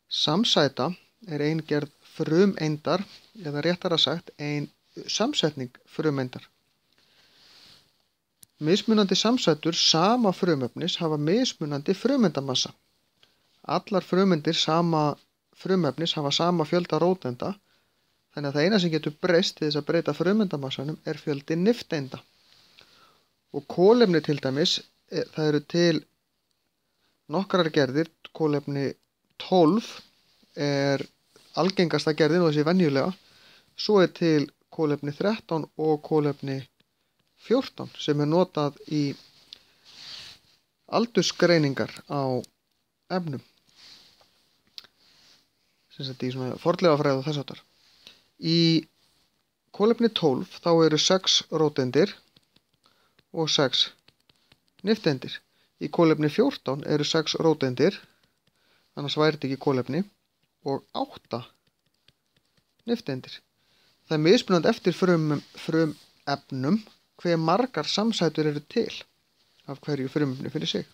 Samsæta er ein gerð frumeindar eða réttara sagt ein samsetning frumeindar. Mismunandi samsætur sama frumefnis hafa mismunandi frumeindamassa. Allar frumeindir sama frumefnis hafa sama fjölda róteinda, þannig að það eina sem getur breyst til þess að breyta frumeindamassanum er fjöldi nifteinda. Og kolefni til dæmis, það eru til nokkrar gerðir. Kolefni 12 er algengasta gerðin og þessi venjulega. Svo er til kolefni 13 og kolefni 14 sem er notað í aldursgreiningar á efnum. Sem sagt í svona fornleifafræði og þess háttar. Í kolefni 12 þá eru 6 róteindir og 6 nifteindir. Í kolefni 14 eru 6 róteindir, annars væri þetta ekki kolefni, og 8 nifteindir. Það er mismunandi eftir frumefnum hve margar samsætur eru til af hverju frumefni fyrir sig.